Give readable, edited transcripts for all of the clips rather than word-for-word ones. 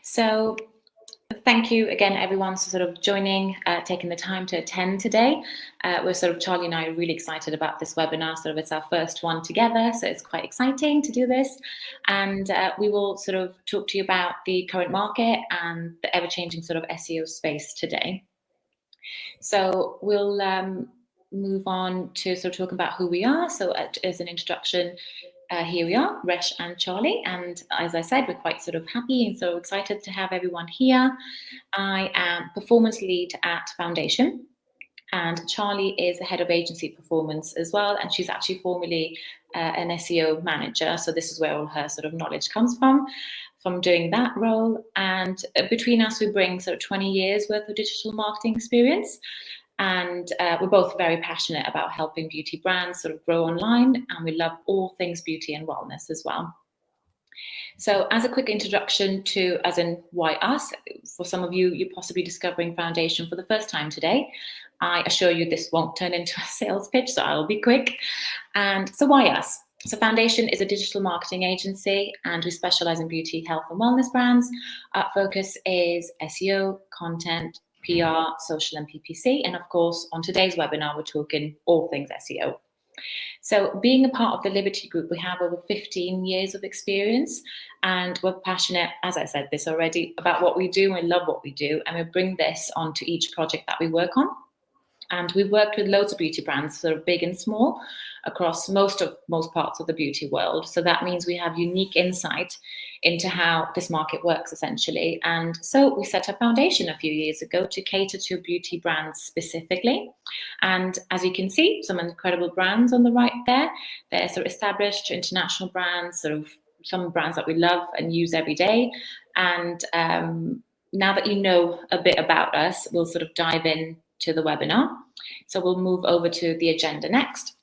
So thank you again, everyone, for sort of joining, taking the time to attend today. Charlie and I are really excited about this webinar. It's our first one together, so it's quite exciting to do this. And we will sort of talk to you about the current market and the ever-changing sort of SEO space today. So we'll move on to sort of talk about who we are. So as an introduction, here we are, Resh and Charlie, and as I said, we're quite sort of happy and so excited to have everyone here. I am performance lead at Foundation, and Charlie is the head of agency performance as well, and she's actually formerly an SEO manager, so this is where all her sort of knowledge comes from doing that role. And between us, we bring sort of 20 years worth of digital marketing experience. And we're both very passionate about helping beauty brands sort of grow online, and we love all things beauty and wellness as well. So as a quick introduction to, as in why us, for some of you, you're possibly discovering Foundation for the first time today. I assure you this won't turn into a sales pitch, so I'll be quick. And so why us? So Foundation is a digital marketing agency, and we specialize in beauty, health and wellness brands. Our focus is SEO, content, PR, social and PPC. And of course, on today's webinar, we're talking all things SEO. So being a part of the Liberty Group, we have over 15 years of experience, and we're passionate, as I said this already, about what we do. We love what we do, and we bring this onto each project that we work on. And we've worked with loads of beauty brands, sort of big and small, across most parts of the beauty world. So that means we have unique insight into how this market works, essentially. And so we set up Foundation a few years ago to cater to beauty brands specifically. And as you can see, some incredible brands on the right there. They're sort of established international brands, sort of some brands that we love and use every day. And now that you know a bit about us, we'll sort of dive in to the webinar. So we'll move over to the agenda next.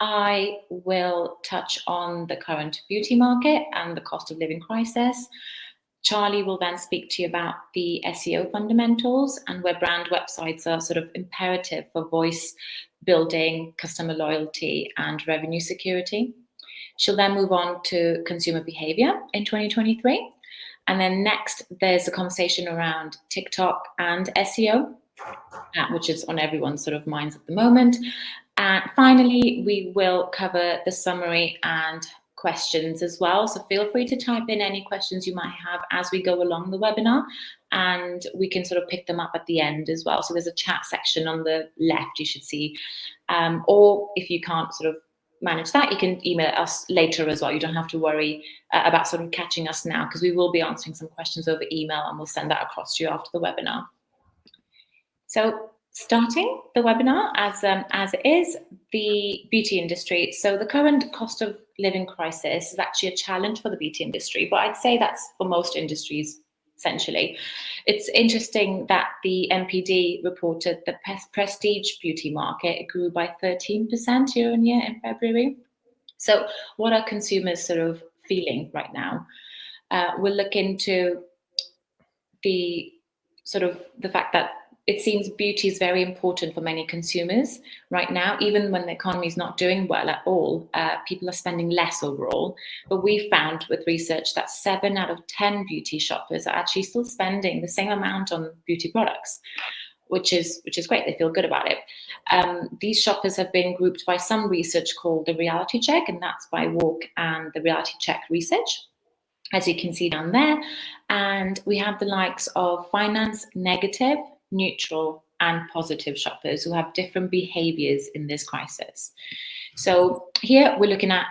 I will touch on the current beauty market and the cost of living crisis. Charlie will then speak to you about the SEO fundamentals and where brand websites are sort of imperative for voice building, customer loyalty, and revenue security. She'll then move on to consumer behavior in 2023. And then next, there's a conversation around TikTok and SEO, which is on everyone's sort of minds at the moment. And finally, we will cover the summary and questions as well. So feel free to type in any questions you might have as we go along the webinar, and we can sort of pick them up at the end as well. So there's a chat section on the left you should see. Or if you can't sort of manage that, you can email us later as well. You don't have to worry about sort of catching us now, because we will be answering some questions over email, and we'll send that across to you after the webinar. So starting the webinar as it is, the beauty industry. So the current cost of living crisis is actually a challenge for the beauty industry, but I'd say that's for most industries, essentially. It's interesting that the MPD reported the prestige beauty market grew by 13% year on year in February. So what are consumers sort of feeling right now? We'll look into the fact that it seems beauty is very important for many consumers right now. Even when the economy is not doing well at all, people are spending less overall. But we found with research that 7 out of 10 beauty shoppers are actually still spending the same amount on beauty products, which is great. They feel good about it. These shoppers have been grouped by some research called the reality check, and that's by Walk and the reality check research, as you can see down there. And we have the likes of finance negative, neutral, and positive shoppers who have different behaviors in this crisis. So here we're looking at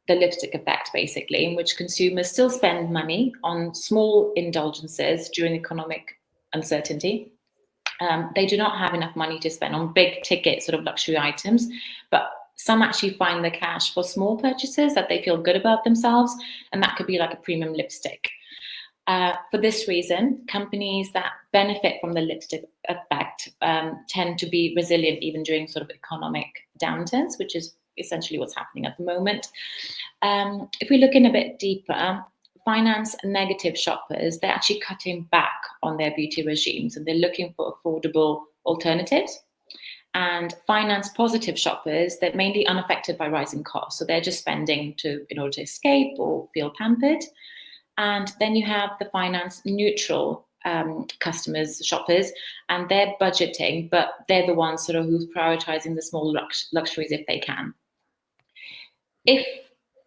the lipstick effect, basically, in which consumers still spend money on small indulgences during economic uncertainty. They do not have enough money to spend on big ticket sort of luxury items, but some actually find the cash for small purchases that they feel good about themselves, and that could be like a premium lipstick. For this reason, companies that benefit from the lipstick effect tend to be resilient even during sort of economic downturns, which is essentially what's happening at the moment. If we look in a bit deeper, finance negative shoppers, they're actually cutting back on their beauty regimes, and they're looking for affordable alternatives. And finance positive shoppers, they're mainly unaffected by rising costs, so they're just spending in order to escape or feel pampered. And then you have the finance neutral customers, shoppers, and they're budgeting, but they're the ones sort of who's prioritizing the small luxuries if they can. If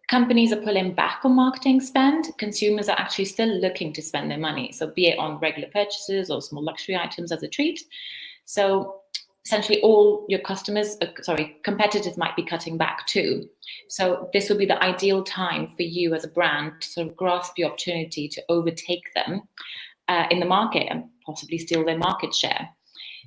companies are pulling back on marketing spend, consumers are actually still looking to spend their money. So be it on regular purchases or small luxury items as a treat. So essentially all your competitors might be cutting back too. So this will be the ideal time for you as a brand to sort of grasp the opportunity to overtake them in the market and possibly steal their market share.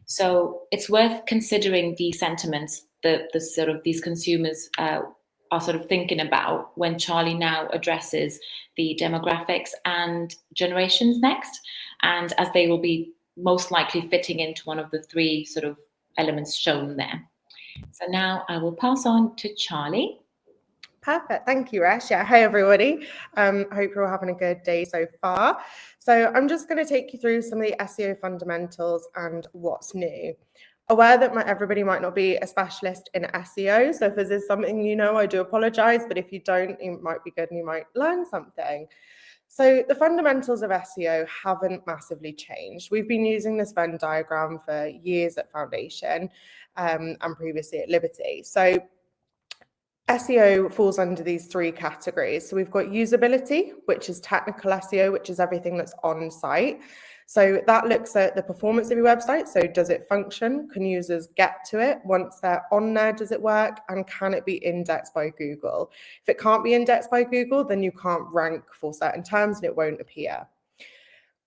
So it's worth considering the sentiments that the sort of these consumers are sort of thinking about when Charlie now addresses the demographics and generations next, and as they will be most likely fitting into one of the three sort of elements shown there. So now I will pass on to Charlie. Perfect. Thank you, Resh. Yeah, hi, everybody. I hope you're all having a good day so far. So I'm just going to take you through some of the SEO fundamentals and what's new. Aware that everybody might not be a specialist in SEO. So if this is something you know, I do apologize. But if you don't, it might be good and you might learn something. So the fundamentals of SEO haven't massively changed. We've been using this Venn diagram for years at Foundation and previously at Liberty. So SEO falls under these three categories. So we've got usability, which is technical SEO, which is everything that's on site. So that looks at the performance of your website. So does it function? Can users get to it? Once they're on there, does it work? And can it be indexed by Google? If it can't be indexed by Google, then you can't rank for certain terms and it won't appear.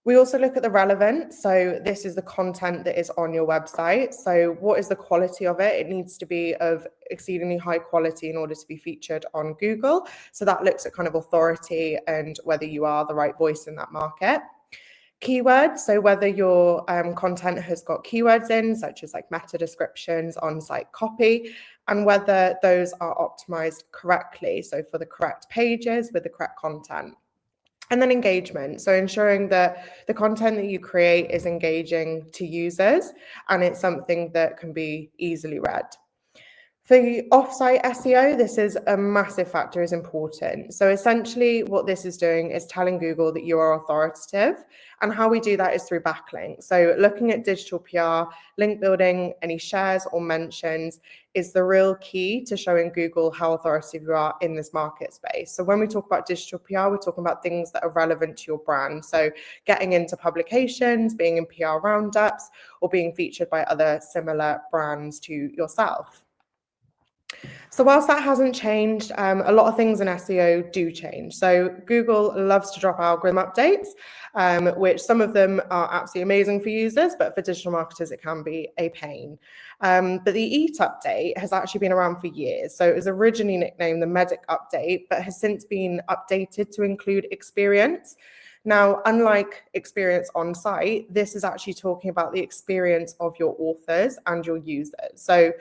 We also look at the relevance. So this is the content that is on your website. So what is the quality of it? It needs to be of exceedingly high quality in order to be featured on Google. So that looks at kind of authority and whether you are the right voice in that market. Keywords, so whether your content has got keywords in, such as like meta descriptions, on-site copy, and whether those are optimized correctly. So for the correct pages with the correct content. And then engagement, so ensuring that the content that you create is engaging to users and it's something that can be easily read. For offsite SEO, this is a massive factor, is important. So essentially what this is doing is telling Google that you are authoritative, and how we do that is through backlinks. So looking at digital PR, link building, any shares or mentions is the real key to showing Google how authoritative you are in this market space. So when we talk about digital PR, we're talking about things that are relevant to your brand. So getting into publications, being in PR roundups, or being featured by other similar brands to yourself. So whilst that hasn't changed, a lot of things in SEO do change. So Google loves to drop algorithm updates, which some of them are absolutely amazing for users, but for digital marketers, it can be a pain. But the EAT update has actually been around for years. So it was originally nicknamed the Medic update, but has since been updated to include experience. Now, unlike experience on site, this is actually talking about the experience of your authors and your users. So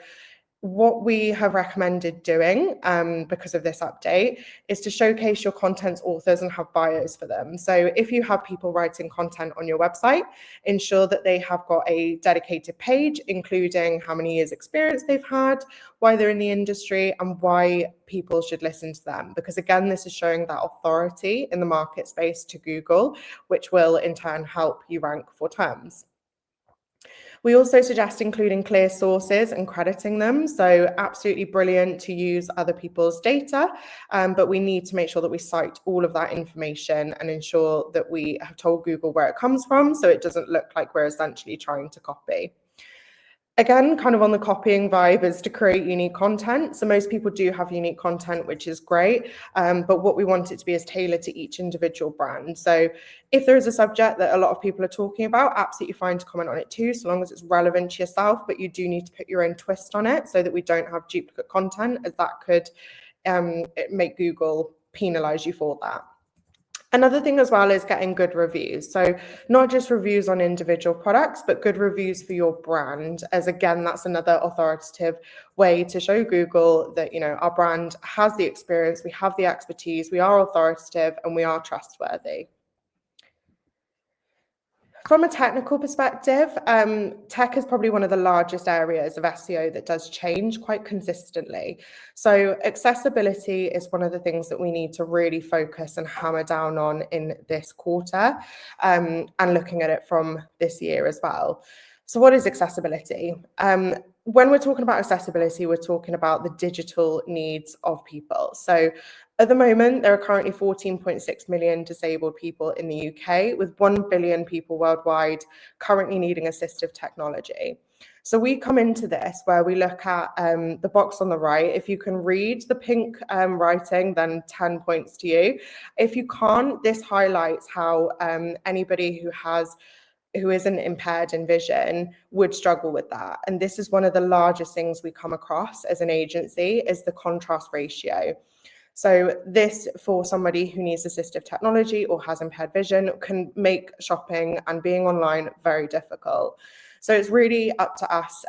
what we have recommended doing because of this update is to showcase your content's authors and have bios for them. So if you have people writing content on your website, ensure that they have got a dedicated page, including how many years experience they've had, why they're in the industry, and why people should listen to them. Because again, this is showing that authority in the market space to Google, which will in turn help you rank for terms. We also suggest including clear sources and crediting them. So absolutely brilliant to use other people's data, but we need to make sure that we cite all of that information and ensure that we have told Google where it comes from, so it doesn't look like we're essentially trying to copy. Again, kind of on the copying vibe, is to create unique content. So most people do have unique content, which is great, but what we want it to be is tailored to each individual brand. So if there is a subject that a lot of people are talking about, absolutely fine to comment on it too, so long as it's relevant to yourself, but you do need to put your own twist on it so that we don't have duplicate content, as that could make Google penalize you for that. Another thing as well is getting good reviews. So not just reviews on individual products, but good reviews for your brand, as again, that's another authoritative way to show Google that, you know, our brand has the experience, we have the expertise, we are authoritative, and we are trustworthy. From a technical perspective, tech is probably one of the largest areas of SEO that does change quite consistently. So accessibility is one of the things that we need to really focus and hammer down on in this quarter, and looking at it from this year as well. So what is accessibility? When we're talking about accessibility, we're talking about the digital needs of people. So at the moment, there are currently 14.6 million disabled people in the UK, with 1 billion people worldwide currently needing assistive technology. So we come into this where we look at the box on the right. If you can read the pink writing, then 10 points to you. If you can't, this highlights how anybody who isn't impaired in vision would struggle with that. And this is one of the largest things we come across as an agency, is the contrast ratio. So this, for somebody who needs assistive technology or has impaired vision, can make shopping and being online very difficult. So it's really up to us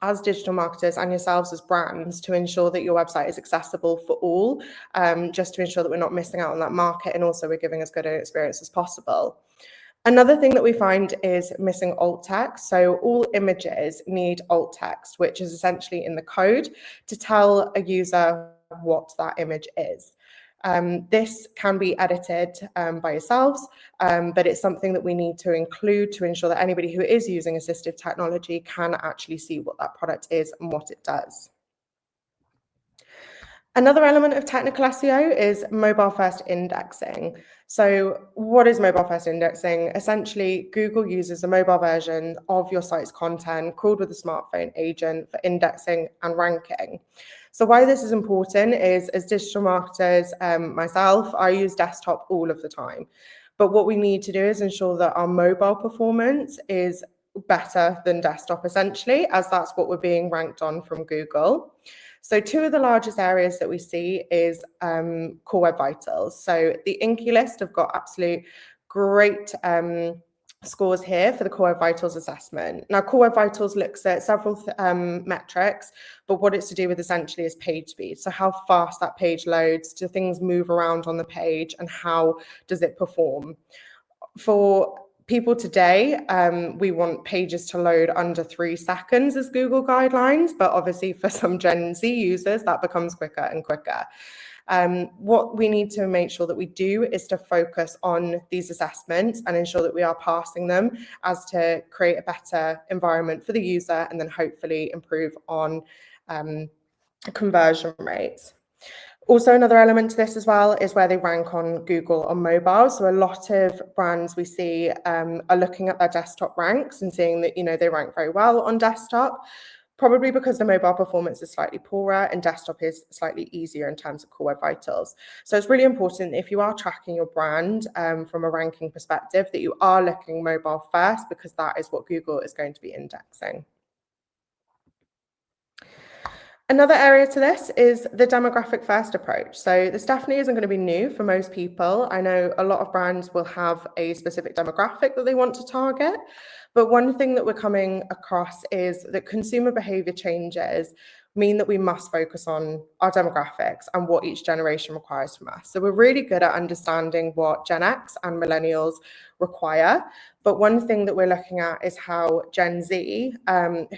as digital marketers and yourselves as brands to ensure that your website is accessible for all, just to ensure that we're not missing out on that market, and also we're giving as good an experience as possible. Another thing that we find is missing alt text. So all images need alt text, which is essentially in the code to tell a user what that image is. This can be edited by yourselves, but it's something that we need to include to ensure that anybody who is using assistive technology can actually see what that product is and what it does. Another element of technical SEO is mobile first indexing. So what is mobile first indexing? Essentially, Google uses a mobile version of your site's content crawled with a smartphone agent for indexing and ranking. So why this is important is, as digital marketers, myself, I use desktop all of the time. But what we need to do is ensure that our mobile performance is better than desktop, essentially, as that's what we're being ranked on from Google. So two of the largest areas that we see is Core Web Vitals. So the Inky list have got absolute great scores here for the Core Web Vitals assessment. Now, Core Web Vitals looks at several metrics, but what it's to do with essentially is page speed. So how fast that page loads, do things move around on the page, and how does it perform? For people today, we want pages to load under 3 seconds as Google guidelines, but obviously for some Gen Z users, that becomes quicker and quicker. What we need to make sure that we do is to focus on these assessments and ensure that we are passing them, as to create a better environment for the user and then hopefully improve on conversion rates. Also, another element to this as well is where they rank on Google on mobile. So a lot of brands we see are looking at their desktop ranks and seeing that, they rank very well on desktop, probably because the mobile performance is slightly poorer and desktop is slightly easier in terms of Core Web Vitals. So it's really important, if you are tracking your brand from a ranking perspective, that you are looking mobile first, because that is what Google is going to be indexing. Another area to this is the demographic first approach. So this definitely isn't going to be new for most people. I know a lot of brands will have a specific demographic that they want to target, but one thing that we're coming across is that consumer behavior changes mean that we must focus on our demographics and what each generation requires from us. So we're really good at understanding what Gen X and millennials require, but one thing that we're looking at is how Gen Z,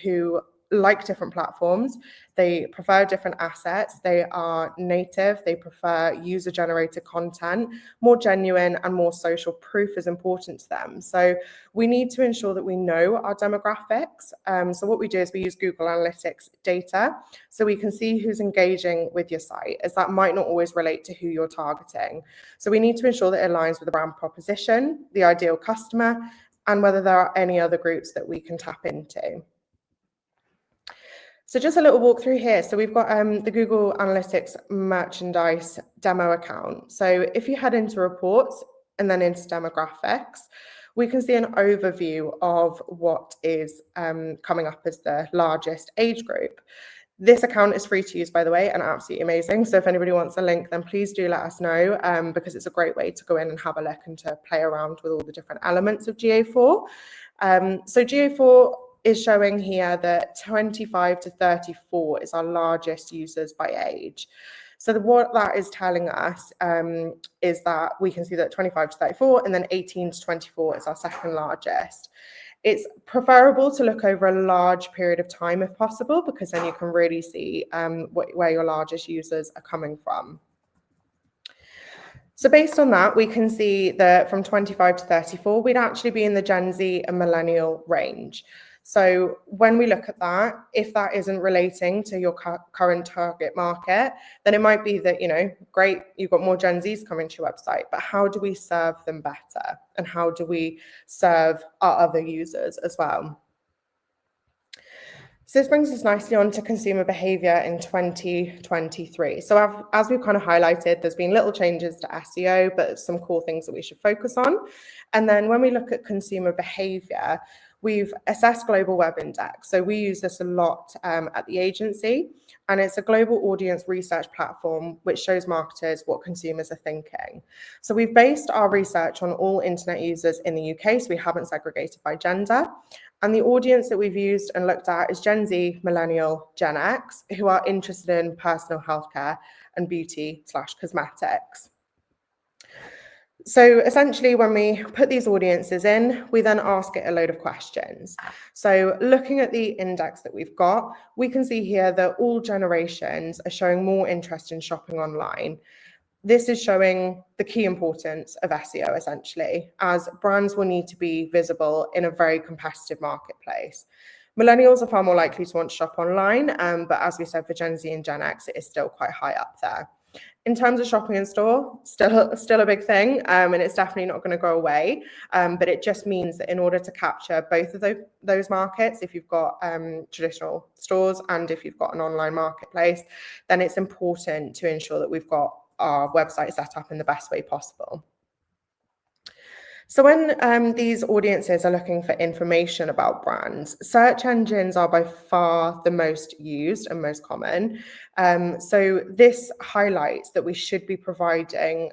who like different platforms, they prefer different assets, they are native, they prefer user-generated content, more genuine and more social proof is important to them. So we need to ensure that we know our demographics. So what we do is we use Google Analytics data, so we can see who's engaging with your site, as that might not always relate to who you're targeting. So we need to ensure that it aligns with the brand proposition, the ideal customer, and whether there are any other groups that we can tap into. So just a little walk through here. So we've got the Google Analytics merchandise demo account. So if you head into reports and then into demographics, we can see an overview of what is coming up as the largest age group. This account is free to use, by the way, and absolutely amazing. So if anybody wants a link, then please do let us know, because it's a great way to go in and have a look and to play around with all the different elements of GA4. So GA4 is showing here that 25 to 34 is our largest users by age. So what that is telling us is that we can see that 25 to 34 and then 18 to 24 is our second largest. It's preferable to look over a large period of time if possible, because then you can really see where your largest users are coming from. So based on that, we can see that from 25 to 34, we'd actually be in the Gen Z and millennial range. So when we look at that, if that isn't relating to your current target market, then it might be that, great, you've got more Gen Zs coming to your website, but how do we serve them better? And how do we serve our other users as well? So this brings us nicely on to consumer behaviour in 2023. So as we've kind of highlighted, there's been little changes to SEO, but some core things that we should focus on. And then when we look at consumer behaviour, we've assessed Global Web Index. So we use this a lot at the agency, and it's a global audience research platform which shows marketers what consumers are thinking. So we've based our research on all internet users in the UK, so we haven't segregated by gender. And the audience that we've used and looked at is Gen Z, Millennial, Gen X, who are interested in personal healthcare and beauty/cosmetics. So essentially, when we put these audiences in, we then ask it a load of questions. So looking at the index that we've got, we can see here that all generations are showing more interest in shopping online. This is showing the key importance of SEO, essentially, as brands will need to be visible in a very competitive marketplace. Millennials are far more likely to want to shop online, but as we said, for Gen Z and Gen X, it is still quite high up there. In terms of shopping in store, still a big thing, and it's definitely not going to go away. But it just means that in order to capture both of those markets, if you've got traditional stores and if you've got an online marketplace, then it's important to ensure that we've got our website set up in the best way possible. So when these audiences are looking for information about brands, search engines are by far the most used and most common. So this highlights that we should be providing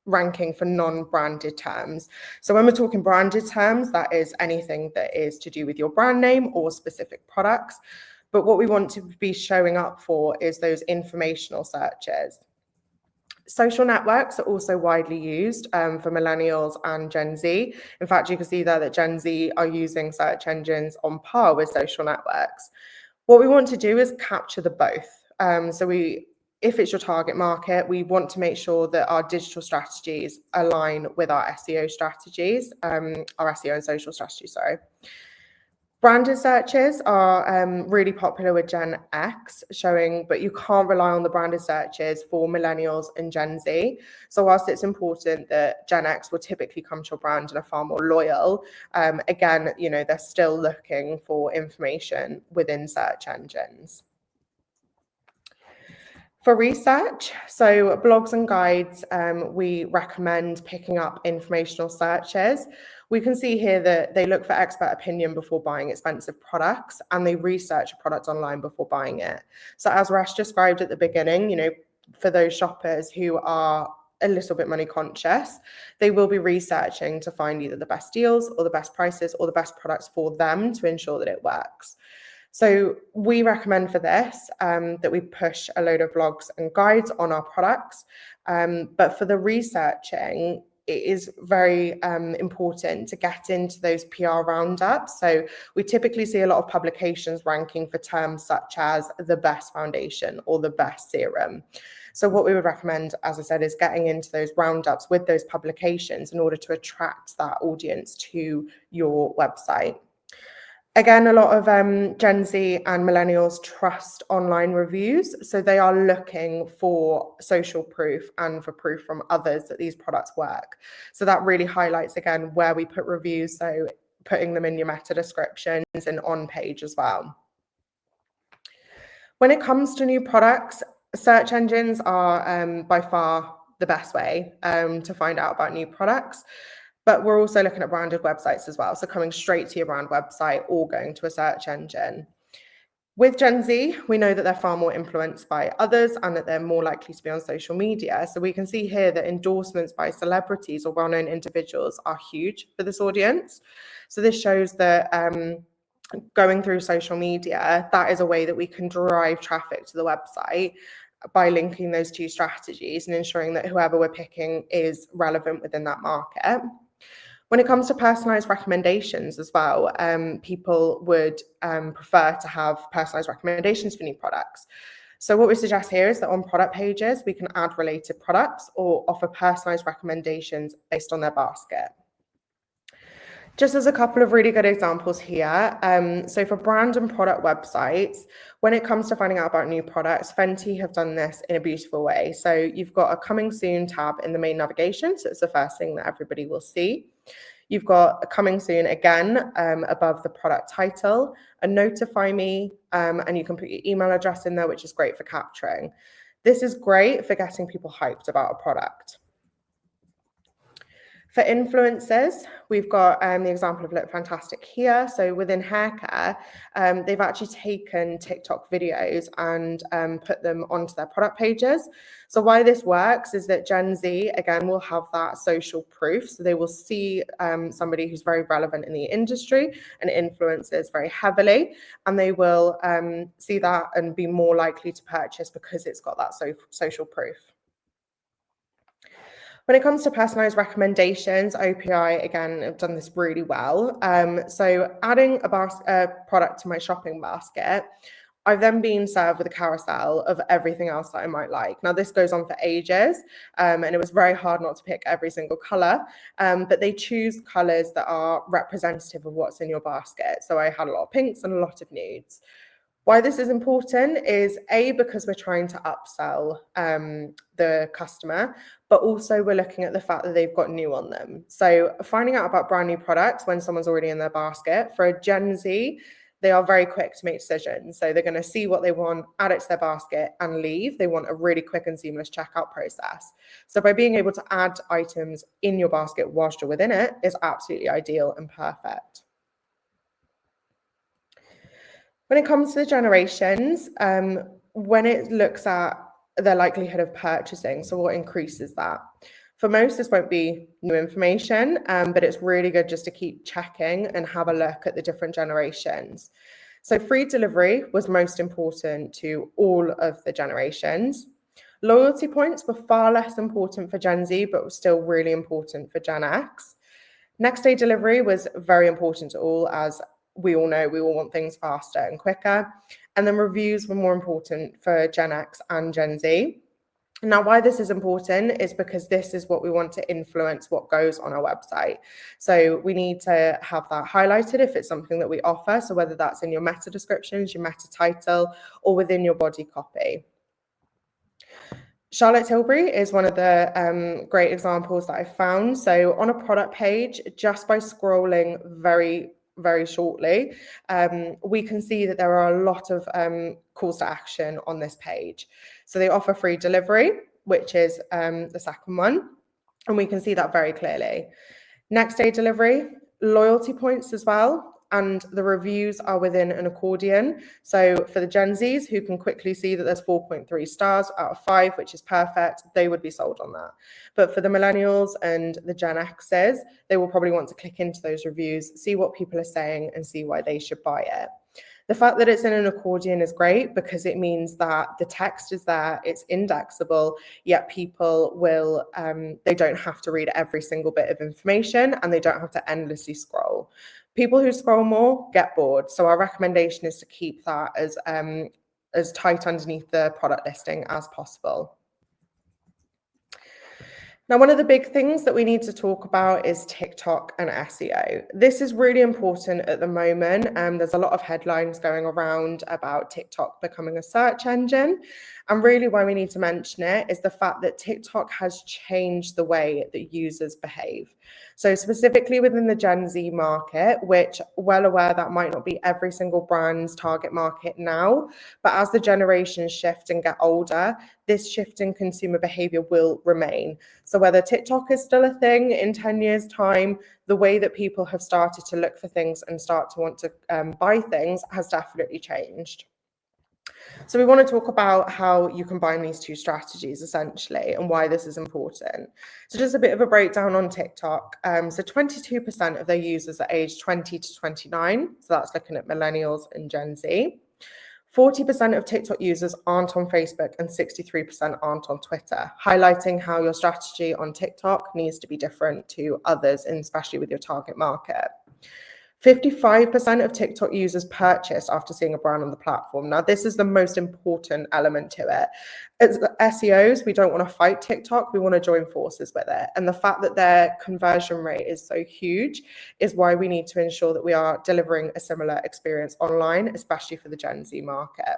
ranking for non-branded terms. So when we're talking branded terms, that is anything that is to do with your brand name or specific products. But what we want to be showing up for is those informational searches. Social networks are also widely used for millennials and Gen Z. In fact, you can see there that Gen Z are using search engines on par with social networks. What we want to do is capture the both. If it's your target market, we want to make sure that our digital strategies align with our SEO strategies, our SEO and social strategies, sorry. Branded searches are really popular with Gen X, but you can't rely on the branded searches for millennials and Gen Z. So whilst it's important that Gen X will typically come to your brand and are far more loyal, again, they're still looking for information within search engines. For research, so blogs and guides, we recommend picking up informational searches. We can see here that they look for expert opinion before buying expensive products, and they research a product online before buying it. So as Resh described at the beginning, for those shoppers who are a little bit money conscious, they will be researching to find either the best deals or the best prices or the best products for them to ensure that it works. So we recommend for this that we push a load of blogs and guides on our products. But for the researching, it is very important to get into those PR roundups. So we typically see a lot of publications ranking for terms such as the best foundation or the best serum. So what we would recommend, as I said, is getting into those roundups with those publications in order to attract that audience to your website. Again, a lot of Gen Z and millennials trust online reviews. So they are looking for social proof and for proof from others that these products work. So that really highlights, again, where we put reviews. So putting them in your meta descriptions and on page as well. When it comes to new products, search engines are by far the best way to find out about new products. But we're also looking at branded websites as well. So coming straight to your brand website or going to a search engine. With Gen Z, we know that they're far more influenced by others and that they're more likely to be on social media. So we can see here that endorsements by celebrities or well-known individuals are huge for this audience. So this shows that going through social media, that is a way that we can drive traffic to the website. by linking those two strategies and ensuring that whoever we're picking is relevant within that market. When it comes to personalized recommendations as well, people would prefer to have personalized recommendations for new products. So what we suggest here is that on product pages, we can add related products or offer personalized recommendations based on their basket. Just as a couple of really good examples here, so for brand and product websites, when it comes to finding out about new products, Fenty have done this in a beautiful way. So you've got a coming soon tab in the main navigation, so it's the first thing that everybody will see. You've got a coming soon again above the product title, a notify me, and you can put your email address in there, which is great for capturing. This is great for getting people hyped about a product. For influencers, we've got the example of Look Fantastic here. So within hair care, they've actually taken TikTok videos and put them onto their product pages. So why this works is that Gen Z, again, will have that social proof. So they will see somebody who's very relevant in the industry and influences very heavily, and they will see that and be more likely to purchase because it's got that social proof. When it comes to personalized recommendations, OPI, again, have done this really well. So adding a product to my shopping basket, I've then been served with a carousel of everything else that I might like. Now, this goes on for ages, and it was very hard not to pick every single color, but they choose colors that are representative of what's in your basket. So I had a lot of pinks and a lot of nudes. Why this is important is A, because we're trying to upsell the customer, but also we're looking at the fact that they've got new on them. So finding out about brand new products when someone's already in their basket, for a Gen Z, they are very quick to make decisions. So they're going to see what they want, add it to their basket and leave. They want a really quick and seamless checkout process. So by being able to add items in your basket whilst you're within it is absolutely ideal and perfect. When it comes to the generations, when it looks at their likelihood of purchasing, so what increases that? For most, this won't be new information, but it's really good just to keep checking and have a look at the different generations. So free delivery was most important to all of the generations. Loyalty points were far less important for Gen Z, but were still really important for Gen X. Next day delivery was very important to all, as we all know we all want things faster and quicker. And then reviews were more important for Gen X and Gen Z. Now, why this is important is because this is what we want to influence what goes on our website. So we need to have that highlighted if it's something that we offer. So whether that's in your meta descriptions, your meta title, or within your body copy. Charlotte Tilbury is one of the great examples that I found. So on a product page, just by scrolling very shortly, we can see that there are a lot of calls to action on this page. So they offer free delivery, which is the second one, and we can see that very clearly. Next day delivery, loyalty points as well, and the reviews are within an accordion. So for the Gen Zs who can quickly see that there's 4.3 stars out of 5, which is perfect, they would be sold on that. But for the millennials and the Gen Xs, they will probably want to click into those reviews, see what people are saying and see why they should buy it. The fact that it's in an accordion is great because it means that the text is there, it's indexable, yet people will, they don't have to read every single bit of information and they don't have to endlessly scroll. People who scroll more get bored. So our recommendation is to keep that as tight underneath the product listing as possible. Now, one of the big things that we need to talk about is TikTok and SEO. This is really important at the moment. There's a lot of headlines going around about TikTok becoming a search engine. And really why we need to mention it is the fact that TikTok has changed the way that users behave. So specifically within the Gen Z market, which well aware that might not be every single brand's target market now, but as the generations shift and get older, this shift in consumer behavior will remain. So whether TikTok is still a thing in 10 years' time, the way that people have started to look for things and start to want to buy things has definitely changed. So we want to talk about how you combine these two strategies essentially and why this is important. So just a bit of a breakdown on TikTok. So 22% of their users are aged 20 to 29. So that's looking at millennials and Gen Z. 40% of TikTok users aren't on Facebook and 63% aren't on Twitter, highlighting how your strategy on TikTok needs to be different to others, and especially with your target market. 55% of TikTok users purchase after seeing a brand on the platform. Now, this is the most important element to it. As SEOs, we don't want to fight TikTok, we want to join forces with it. And the fact that their conversion rate is so huge is why we need to ensure that we are delivering a similar experience online, especially for the Gen Z market.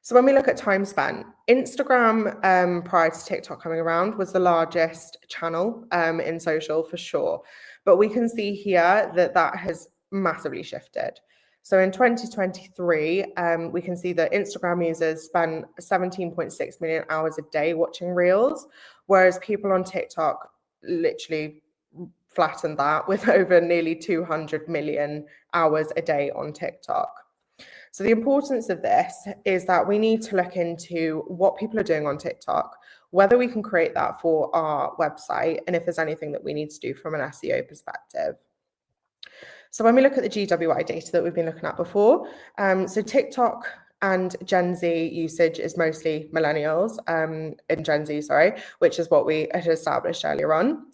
So when we look at time spent, Instagram prior to TikTok coming around was the largest channel in social for sure. But we can see here that that has massively shifted. So in 2023, we can see that Instagram users spend 17.6 million hours a day watching Reels, whereas people on TikTok literally flattened that with over nearly 200 million hours a day on TikTok. So the importance of this is that we need to look into what people are doing on TikTok, whether we can create that for our website, and if there's anything that we need to do from an SEO perspective. So when we look at the GWI data that we've been looking at before, so TikTok and Gen Z usage is mostly millennials, and Gen Z, which is what we had established earlier on.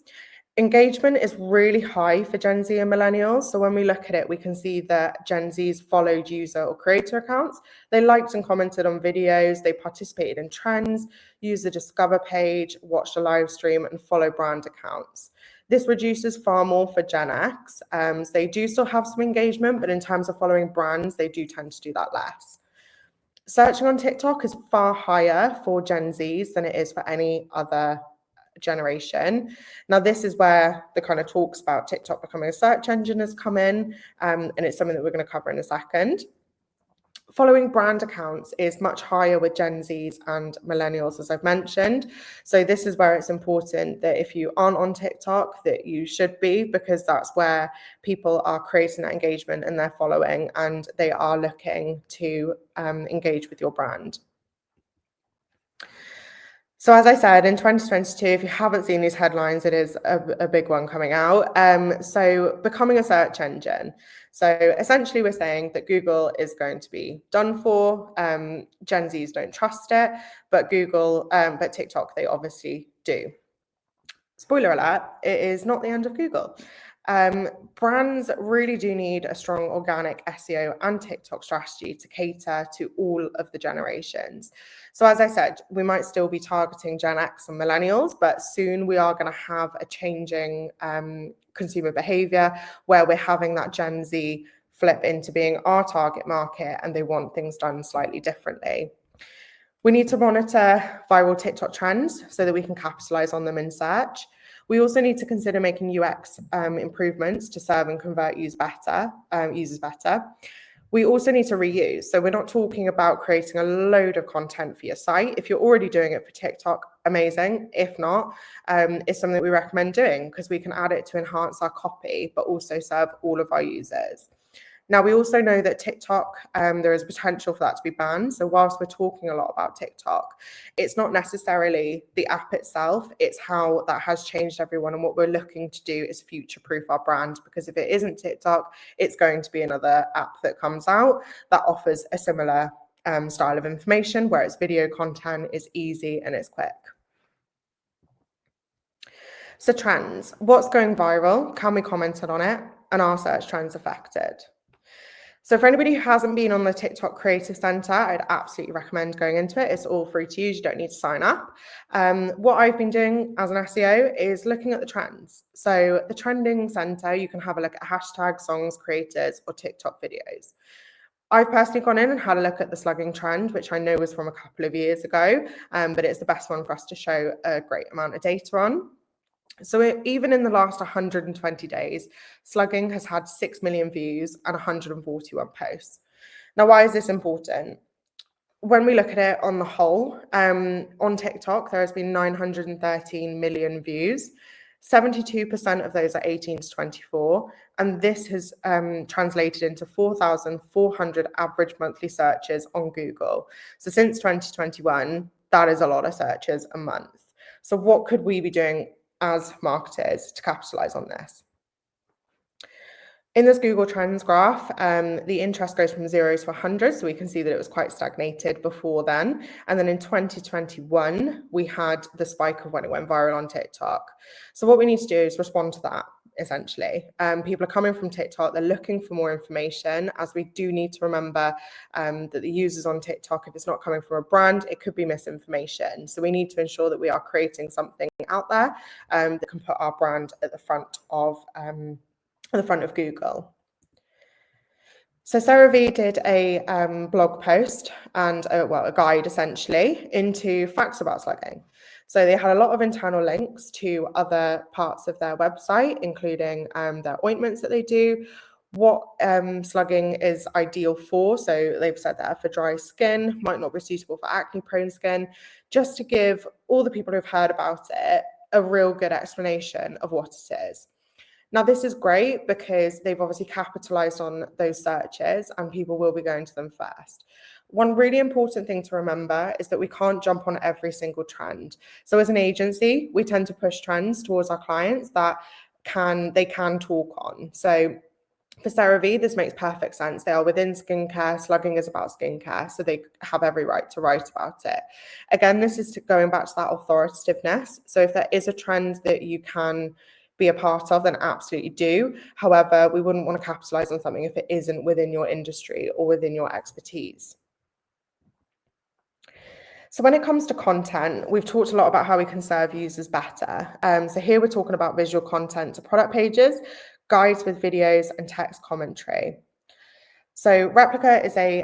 Engagement is really high for Gen Z and millennials. So when we look at it, we can see that Gen Z's followed user or creator accounts. They liked and commented on videos, they participated in trends, used the Discover page, watched a live stream, and follow brand accounts. This reduces far more for Gen X. So they do still have some engagement, but in terms of following brands, they do tend to do that less. Searching on TikTok is far higher for Gen Zs than it is for any other generation. Now, this is where the kind of talks about TikTok becoming a search engine has come in, and it's something that we're going to cover in a second. Following brand accounts is much higher with Gen Zs and millennials, as I've mentioned. So this is where it's important that if you aren't on TikTok, that you should be, because that's where people are creating that engagement and they're following, and they are looking to engage with your brand. So as I said, in 2022, if you haven't seen these headlines, it is a big one coming out. So becoming a search engine. So essentially we're saying that Google is going to be done for. Gen Zs don't trust it, but but TikTok, they obviously do. Spoiler alert, it is not the end of Google. Brands really do need a strong organic SEO and TikTok strategy to cater to all of the generations. So as I said, we might still be targeting Gen X and millennials, but soon we are going to have a changing consumer behavior where we're having that Gen Z flip into being our target market, and they want things done slightly differently. We need to monitor viral TikTok trends so that we can capitalize on them in search. We also need to consider making UX improvements to serve and convert users better. We also need to reuse. So we're not talking about creating a load of content for your site. If you're already doing it for TikTok, amazing. If not, it's something that we recommend doing because we can add it to enhance our copy, but also serve all of our users. Now, we also know that TikTok, there is potential for that to be banned. So whilst we're talking a lot about TikTok, it's not necessarily the app itself, it's how that has changed everyone. And what we're looking to do is future-proof our brand, because if it isn't TikTok, it's going to be another app that comes out that offers a similar style of information, where it's video content, is easy, and it's quick. So trends, what's going viral? Can we comment on it? And are search trends affected? So for anybody who hasn't been on the TikTok Creative Center, I'd absolutely recommend going into it. It's all free to use. You don't need to sign up. What I've been doing as an SEO is looking at the trends. So the trending center, you can have a look at hashtags, songs, creators, or TikTok videos. I've personally gone in and had a look at the slugging trend, which I know was from a couple of years ago, but it's the best one for us to show a great amount of data on. So even in the last 120 days, slugging has had 6 million views and 141 posts. Now, why is this important? When we look at it on the whole, on TikTok, there has been 913 million views. 72% of those are 18 to 24, and this has translated into 4,400 average monthly searches on Google. So since 2021, that is a lot of searches a month. So what could we be doing as marketers to capitalize on this? In this Google Trends graph, the interest goes from 0 to 100, so we can see that it was quite stagnated before then. And then in 2021, we had the spike of when it went viral on TikTok. So what we need to do is respond to that, essentially. People are coming from TikTok, they're looking for more information, as we do need to remember that the users on TikTok, if it's not coming from a brand, it could be misinformation. So we need to ensure that we are creating something out there that can put our brand at the front of Google. So Sarah V did a blog post and a guide essentially into facts about slugging. So they had a lot of internal links to other parts of their website, including their ointments that they do, what slugging is ideal for. So they've said that for dry skin, might not be suitable for acne prone skin, just to give all the people who've heard about it a real good explanation of what it is. Now, this is great because they've obviously capitalized on those searches and people will be going to them first. One really important thing to remember is that we can't jump on every single trend. So as an agency, we tend to push trends towards our clients that they can talk on. So for CeraVe, this makes perfect sense. They are within skincare. Slugging is about skincare, so they have every right to write about it. Again, this is going back to that authoritativeness. So if there is a trend that you can be a part of, then absolutely do. However, we wouldn't want to capitalize on something if it isn't within your industry or within your expertise. So when it comes to content, we've talked a lot about how we can serve users better. So here we're talking about visual content to product pages, guides with videos, and text commentary. So Replica is a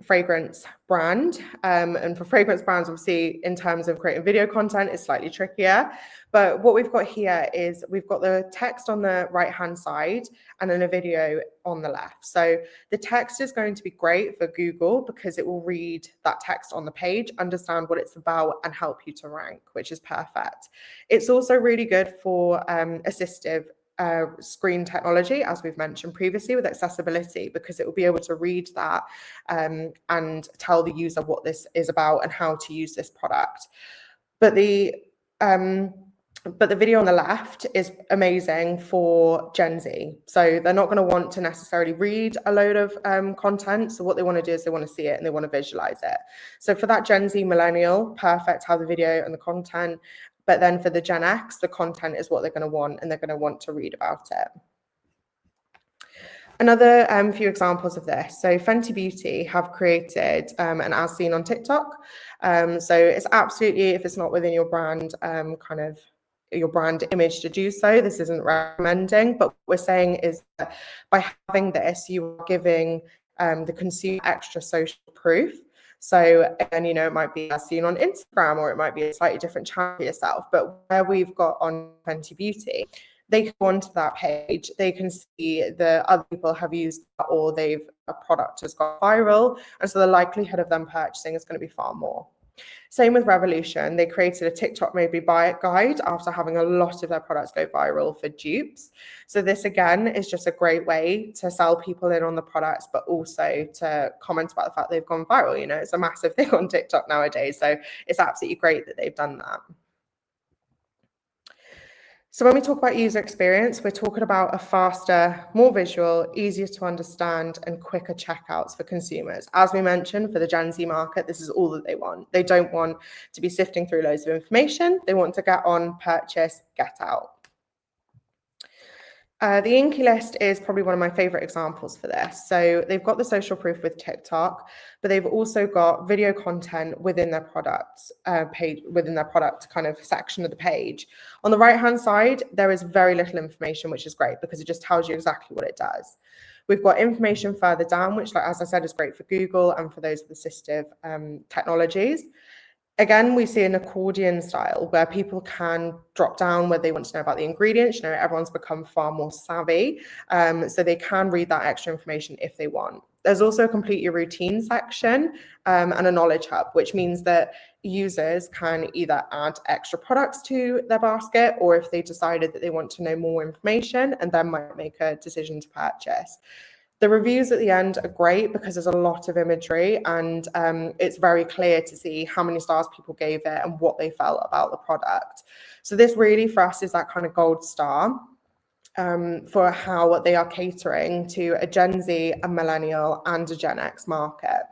fragrance brand, and for fragrance brands, obviously, in terms of creating video content, it's slightly trickier. But what we've got here is we've got the text on the right-hand side and then a video on the left. So the text is going to be great for Google because it will read that text on the page, understand what it's about, and help you to rank, which is perfect. It's also really good for assistive screen technology, as we've mentioned previously, with accessibility, because it will be able to read that and tell the user what this is about and how to use this product. But the video on the left is amazing for Gen Z. So they're not going to want to necessarily read a load of content. So what they want to do is they want to see it and they want to visualize it. So for that Gen Z millennial, perfect, have the video and the content. But then for the Gen X, the content is what they're going to want, and they're going to want to read about it. Another few examples of this. So Fenty Beauty have created an as seen on TikTok. So it's absolutely, if it's not within your brand, kind of your brand image to do so, this isn't recommending. But what we're saying is that by having this, you are giving the consumer extra social proof. So, and it might be as seen on Instagram, or it might be a slightly different channel for yourself. But where we've got on Fenty Beauty, they can go onto that page, they can see the other people have used that, or a product has gone viral. And so the likelihood of them purchasing is going to be far more. Same with Revolution. They created a TikTok maybe buy it guide after having a lot of their products go viral for dupes. So this again is just a great way to sell people in on the products, but also to comment about the fact they've gone viral. It's a massive thing on TikTok nowadays. So it's absolutely great that they've done that. So when we talk about user experience, we're talking about a faster, more visual, easier to understand, and quicker checkouts for consumers. As we mentioned, for the Gen Z market, this is all that they want. They don't want to be sifting through loads of information. They want to get on, purchase, get out. The Inky list is probably one of my favorite examples for this. So they've got the social proof with TikTok, but they've also got video content within their products page, within their product kind of section of the page. On the right-hand side, there is very little information, which is great because it just tells you exactly what it does. We've got information further down, which, as I said, is great for Google and for those with assistive technologies. Again, we see an accordion style where people can drop down where they want to know about the ingredients. Everyone's become far more savvy, so they can read that extra information if they want. There's also a complete your routine section and a knowledge hub, which means that users can either add extra products to their basket, or if they decided that they want to know more information and then might make a decision to purchase. The reviews at the end are great because there's a lot of imagery, and it's very clear to see how many stars people gave it and what they felt about the product. So this really for us is that kind of gold star. for how they are catering to a Gen Z, a millennial, and a Gen X market.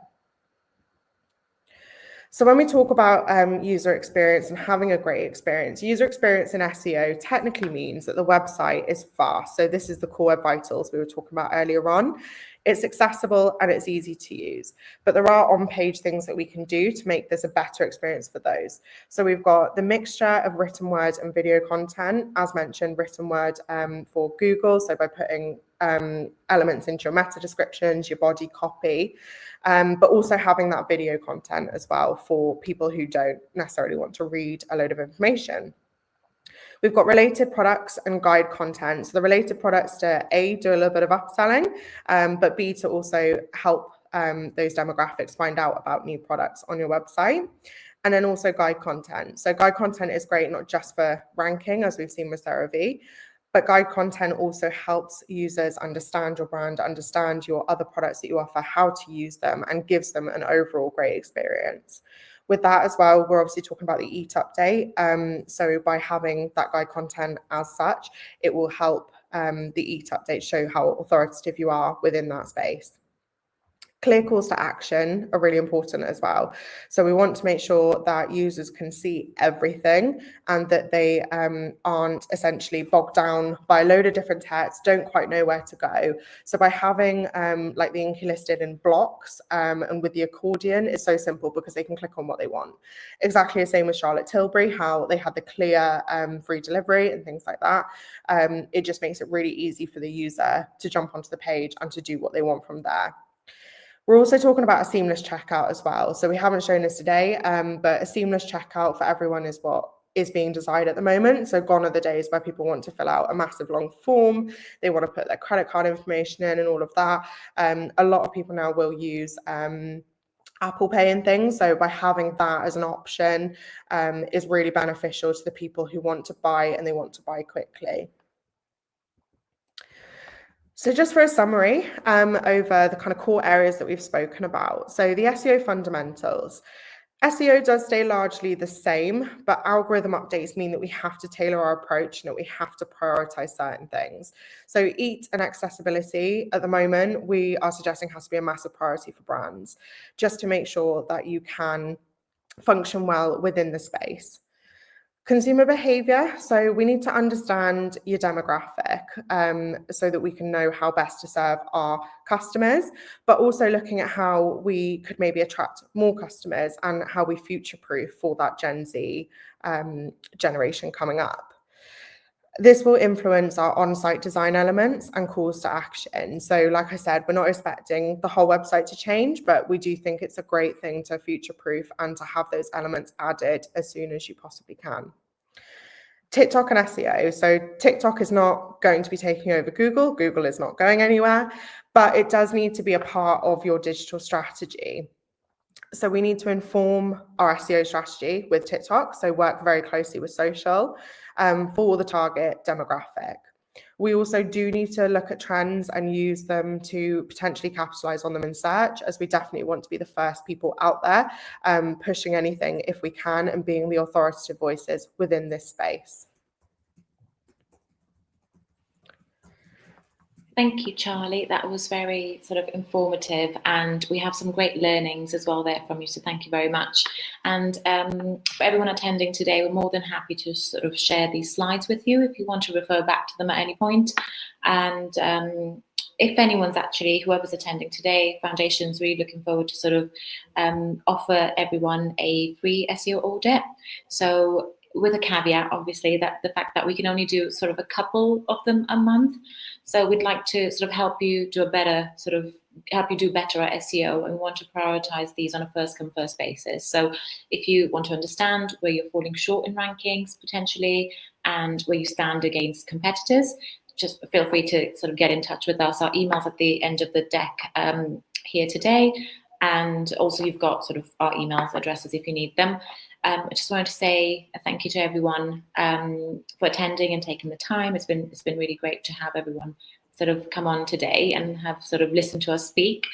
So when we talk about user experience and having a great experience, user experience in SEO technically means that the website is fast. So this is the core web vitals we were talking about earlier on. It's accessible and it's easy to use, but there are on-page things that we can do to make this a better experience for those. So we've got the mixture of written word and video content, as mentioned, written word for Google. So by putting elements into your meta descriptions, your body copy, but also having that video content as well for people who don't necessarily want to read a load of information. We've got related products and guide content. So the related products to A, do a little bit of upselling, but B, to also help those demographics find out about new products on your website. And then also guide content. So guide content is great, not just for ranking, as we've seen with CeraV, but guide content also helps users understand your brand, understand your other products that you offer, how to use them, and gives them an overall great experience. With that as well, we're obviously talking about the EAT update. So by having that guide content as such, it will help the EAT update show how authoritative you are within that space. Clear calls to action are really important as well. So we want to make sure that users can see everything and that they aren't essentially bogged down by a load of different texts, don't quite know where to go. So by having like the Inky listed in blocks and with the accordion, it's so simple because they can click on what they want. Exactly the same with Charlotte Tilbury, how they had the clear free delivery and things like that. It just makes it really easy for the user to jump onto the page and to do what they want from there. We're also talking about a seamless checkout as well. So we haven't shown this today, but a seamless checkout for everyone is what is being desired at the moment. So gone are the days where people want to fill out a massive long form. They want to put their credit card information in and all of that. A lot of people now will use Apple Pay and things. So by having that as an option is really beneficial to the people who want to buy and they want to buy quickly. So just for a summary over the kind of core areas that we've spoken about. So the SEO fundamentals. SEO does stay largely the same, but algorithm updates mean that we have to tailor our approach and that we have to prioritize certain things. So EAT and accessibility at the moment, we are suggesting has to be a massive priority for brands, just to make sure that you can function well within the space. Consumer behavior. So we need to understand your demographic so that we can know how best to serve our customers, but also looking at how we could maybe attract more customers and how we future-proof for that Gen Z generation coming up. This will influence our on-site design elements and calls to action. So like I said, we're not expecting the whole website to change, but we do think it's a great thing to future-proof and to have those elements added as soon as you possibly can. TikTok and SEO. So TikTok is not going to be taking over Google. Google is not going anywhere, but it does need to be a part of your digital strategy. So we need to inform our SEO strategy with TikTok, so work very closely with social for the target demographic. We also do need to look at trends and use them to potentially capitalize on them in search, as we definitely want to be the first people out there pushing anything if we can and being the authoritative voices within this space. Thank you, Charlie. That was very sort of informative, and we have some great learnings as well there from you, so thank you very much. And for everyone attending today, we're more than happy to sort of share these slides with you if you want to refer back to them at any point. And if anyone's actually, whoever's attending today, Foundation's really looking forward to sort of offer everyone a free SEO audit. So with a caveat, obviously, that the fact that we can only do sort of a couple of them a month. So we'd like to sort of help you do better at SEO, and we want to prioritize these on a first come first basis. So if you want to understand where you're falling short in rankings potentially and where you stand against competitors, just feel free to sort of get in touch with us. Our email's at the end of the deck here today. And also you've got sort of our email addresses if you need them. I just wanted to say a thank you to everyone for attending and taking the time. It's been really great to have everyone sort of come on today and have sort of listened to us speak.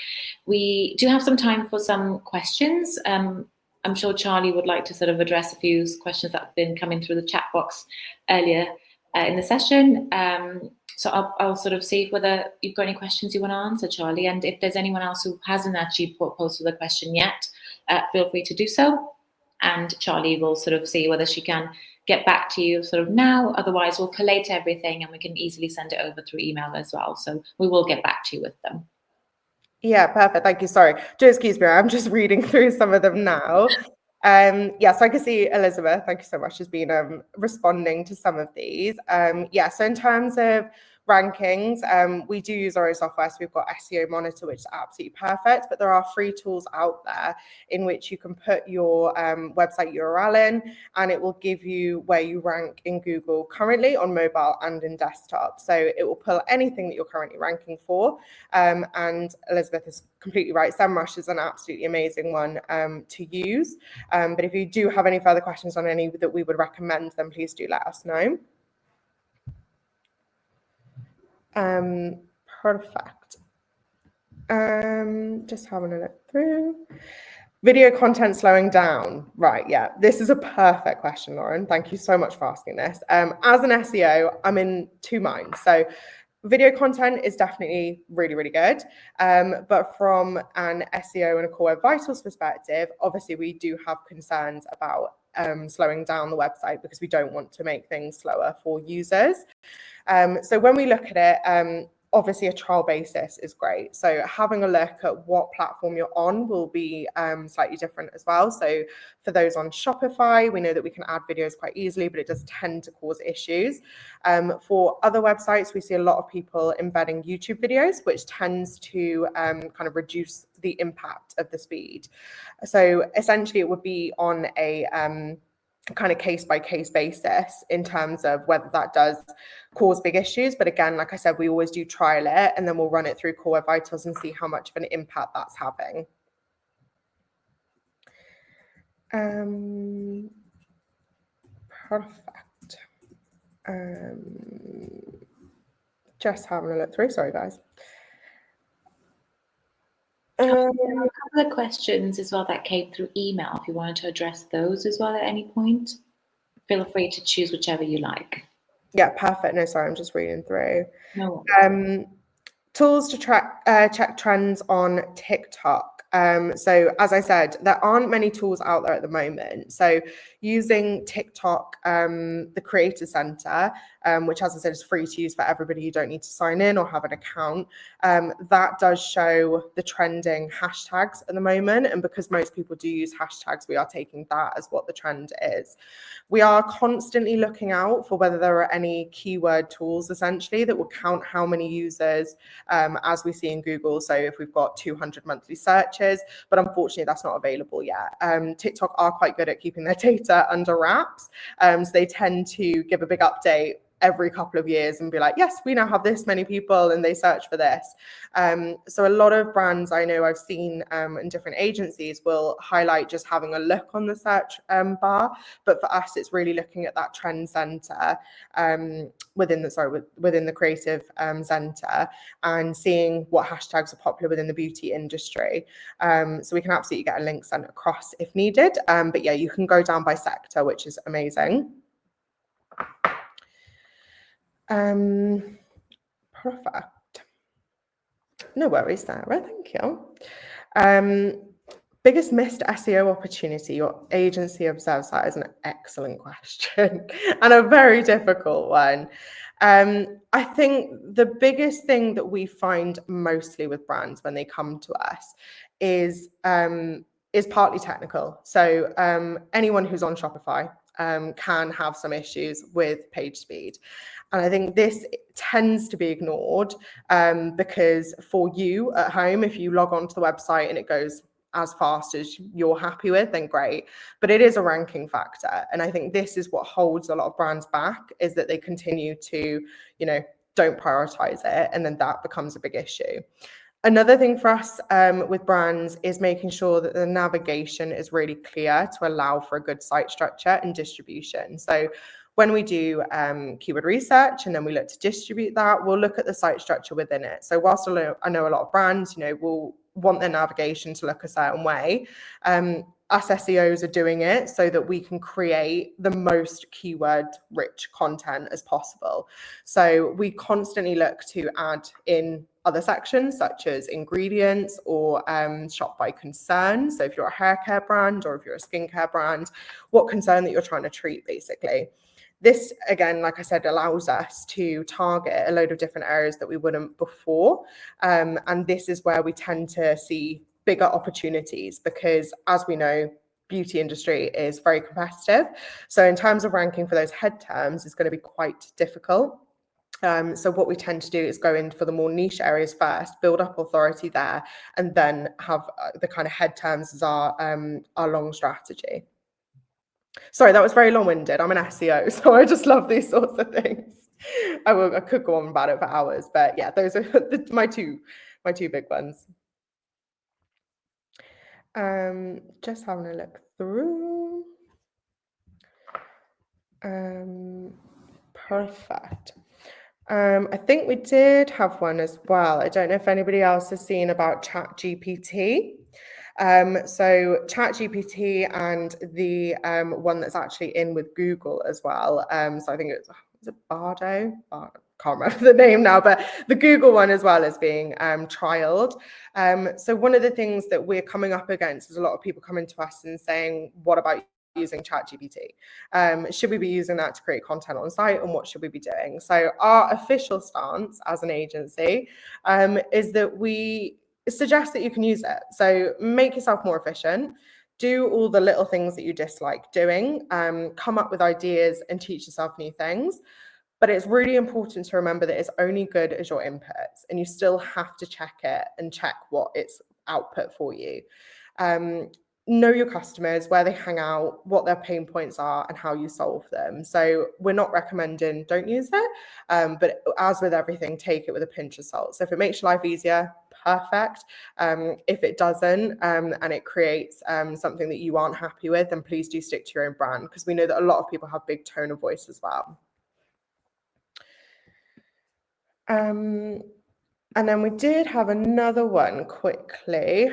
We do have some time for some questions. I'm sure Charlie would like to sort of address a few questions that have been coming through the chat box earlier in the session. So I'll sort of see whether you've got any questions you want to answer, Charlie. And if there's anyone else who hasn't actually posted a question yet, feel free to do so. And Charlie will sort of see whether she can get back to you sort of now. Otherwise, we'll collate everything and we can easily send it over through email as well. So we will get back to you with them. Yeah, perfect. Thank you. Sorry. Do excuse me. I'm just reading through some of them now. So I can see Elizabeth, thank you so much, has been responding to some of these. So in terms of rankings, we do use our own software. So we've got SEO Monitor, which is absolutely perfect, but there are free tools out there in which you can put your website URL in, and it will give you where you rank in Google currently on mobile and in desktop. So it will pull anything that you're currently ranking for. And Elizabeth is completely right. SEMrush is an absolutely amazing one to use. But if you do have any further questions on any that we would recommend, then please do let us know. Perfect. Just having a look through. Video content slowing down. Right, yeah. This is a perfect question, Lauren. Thank you so much for asking this. As an SEO, I'm in two minds. So video content is definitely really, really good. But from an SEO and a Core Web Vitals perspective, obviously we do have concerns about slowing down the website because we don't want to make things slower for users. So when we look at it, obviously a trial basis is great. So having a look at what platform you're on will be slightly different as well. So for those on Shopify, we know that we can add videos quite easily, but it does tend to cause issues. For other websites, we see a lot of people embedding YouTube videos, which tends to kind of reduce the impact of the speed. So essentially it would be on a kind of case-by-case basis in terms of whether that does cause big issues. But again, like I said, we always do trial it and then we'll run it through Core Web Vitals and see how much of an impact that's having. Perfect. Just having a look through. Sorry, guys. There are a couple of questions as well that came through email. If you wanted to address those as well at any point, feel free to choose whichever you like. Yeah, perfect. No, sorry, I'm just reading through. No. Tools to check trends on TikTok. So as I said, there aren't many tools out there at the moment. So using TikTok, the Creator Center, which as I said is free to use for everybody, you don't need to sign in or have an account. That does show the trending hashtags at the moment. And because most people do use hashtags, we are taking that as what the trend is. We are constantly looking out for whether there are any keyword tools essentially that will count how many users as we see in Google. So if we've got 200 monthly searches, but unfortunately that's not available yet. TikTok are quite good at keeping their data under wraps. So they tend to give a big update every couple of years and be like, yes, we now have this many people and they search for this. So a lot of brands I know I've seen in different agencies will highlight just having a look on the search bar. But for us, it's really looking at that trend center within the creative center and seeing what hashtags are popular within the beauty industry. So we can absolutely get a link sent across if needed. But yeah, you can go down by sector, which is amazing. Perfect. No worries, Sarah. Thank you. Biggest missed SEO opportunity your agency observes? That is an excellent question and a very difficult one. I think the biggest thing that we find mostly with brands when they come to us is partly technical. So anyone who's on Shopify can have some issues with page speed. And I think this tends to be ignored because for you at home, if you log on to the website and it goes as fast as you're happy with, then great. But it is a ranking factor. And I think this is what holds a lot of brands back, is that they continue to, don't prioritize it. And then that becomes a big issue. Another thing for us with brands is making sure that the navigation is really clear to allow for a good site structure and distribution. So when we do keyword research and then we look to distribute that, we'll look at the site structure within it. So whilst I know a lot of brands, will want their navigation to look a certain way, us SEOs are doing it so that we can create the most keyword rich content as possible. So we constantly look to add in other sections such as ingredients or shop by concern. So if you're a hair care brand or if you're a skincare brand, what concern that you're trying to treat basically. This, again, like I said, allows us to target a load of different areas that we wouldn't before. And this is where we tend to see bigger opportunities because, as we know, beauty industry is very competitive. So in terms of ranking for those head terms, it's going to be quite difficult. So what we tend to do is go in for the more niche areas first, build up authority there, and then have the kind of head terms as our long strategy. Sorry, that was very long-winded. I'm an SEO, so I just love these sorts of things. I could go on about it for hours, but yeah, those are my two big ones. Just having a look through. Perfect. I think we did have one as well. I don't know if anybody else has seen about ChatGPT. So ChatGPT and the one that's actually in with Google as well. So I think is it Bardo? Can't remember the name now, but the Google one as well is being trialed. So one of the things that we're coming up against is a lot of people coming to us and saying, what about using ChatGPT? Should we be using that to create content on site, and what should we be doing? So our official stance as an agency is that we suggest that you can use it. So make yourself more efficient, do all the little things that you dislike doing, come up with ideas and teach yourself new things. But it's really important to remember that it's only good as your inputs, and you still have to check it and check what its output for you. Know your customers, where they hang out, what their pain points are, and how you solve them. So we're not recommending don't use it, but as with everything, take it with a pinch of salt. So if it makes your life easier, perfect. If it doesn't, and it creates something that you aren't happy with, then please do stick to your own brand, because we know that a lot of people have big tone of voice as well. And then we did have another one quickly,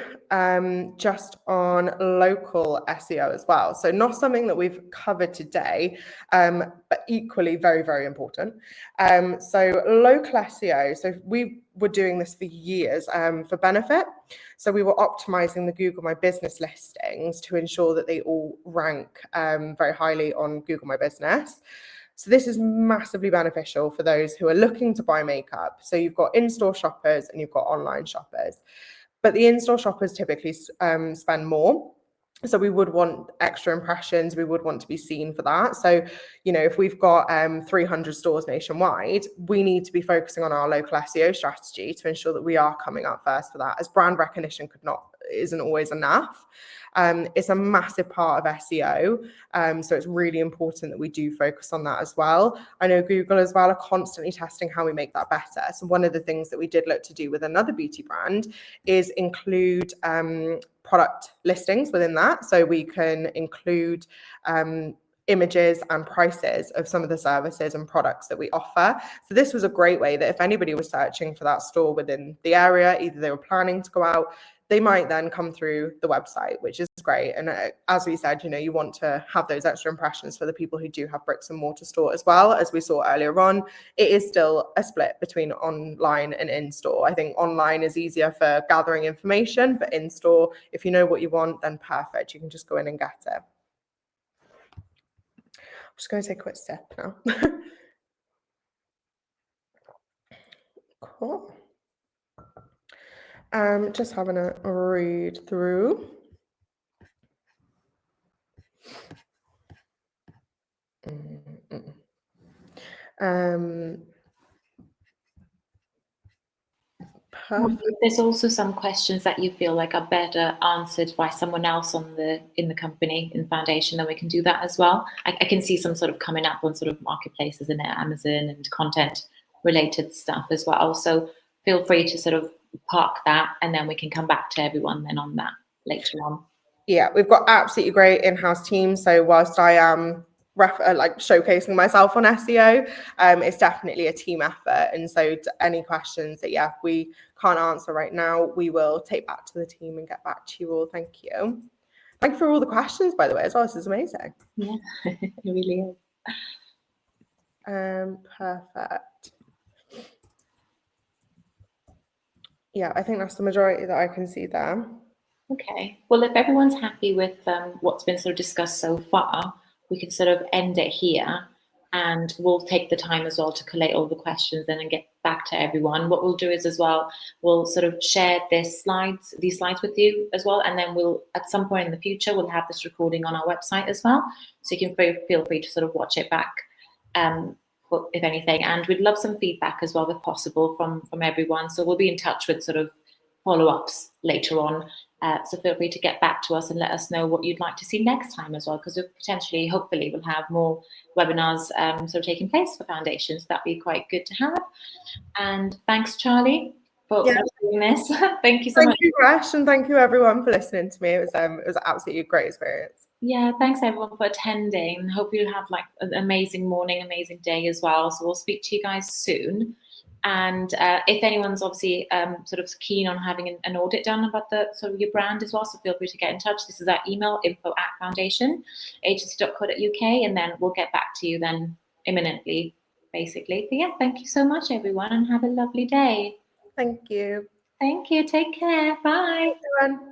just on local SEO as well. So not something that we've covered today, but equally very, very important. So local SEO, so we were doing this for years for benefit. So we were optimizing the Google My Business listings to ensure that they all rank very highly on Google My Business. So this is massively beneficial for those who are looking to buy makeup. So you've got in-store shoppers and you've got online shoppers. But the in-store shoppers typically spend more. So we would want extra impressions. We would want to be seen for that. So, you know, if we've got 300 stores nationwide, we need to be focusing on our local SEO strategy to ensure that we are coming up first for that, as brand recognition isn't always enough. It's a massive part of SEO. So it's really important that we do focus on that as well. I know Google as well are constantly testing how we make that better. So one of the things that we did look to do with another beauty brand is include product listings within that. So we can include images and prices of some of the services and products that we offer. So this was a great way that if anybody was searching for that store within the area, either they were planning to go out, they might then come through the website, which is great. And as we said, you know, you want to have those extra impressions for the people who do have bricks and mortar store as well. As we saw earlier on, it is still a split between online and in-store. I think online is easier for gathering information, but in-store, if you know what you want, then perfect. You can just go in and get it. I'm just going to take a quick sip now. Cool. Just having a read through. Perfect. There's also some questions that you feel like are better answered by someone else in the company, in foundation, then we can do that as well. I can see some sort of coming up on sort of marketplaces in there, Amazon and content related stuff as well. So feel free to sort of park that, and then we can come back to everyone then on that later on. Yeah, we've got absolutely great in-house teams. So whilst I am like showcasing myself on SEO, it's definitely a team effort. And so any questions that we can't answer right now, we will take back to the team and get back to you all. Thank you. Thank you for all the questions, by the way, as well. This is amazing. Yeah, it really is. Perfect. Yeah, I think that's the majority that I can see there. Okay. Well, if everyone's happy with what's been sort of discussed so far, we can sort of end it here, and we'll take the time as well to collate all the questions and then get back to everyone. What we'll do is as well, we'll sort of share these slides with you as well, and then we'll, at some point in the future, we'll have this recording on our website as well, so you can feel free to sort of watch it back, if anything. And we'd love some feedback as well, if possible, from everyone. So we'll be in touch with sort of follow-ups later on. So feel free to get back to us and let us know what you'd like to see next time as well, because potentially, hopefully, we'll have more webinars sort of taking place for foundations. That'd be quite good to have. And thanks, Charlie, for doing this. Thank you so much. Thank you, Resh, and thank you everyone for listening to me. It was absolutely a great experience. Yeah, thanks everyone for attending. Hope you have like an amazing morning, amazing day as well. So we'll speak to you guys soon. And if anyone's obviously sort of keen on having an audit done about the sort of your brand as well, so feel free to get in touch. This is our email, info@foundationagency.co.uk, and then we'll get back to you then imminently, basically. But yeah, thank you so much, everyone, and have a lovely day. Thank you. Thank you. Take care. Bye. Bye, everyone.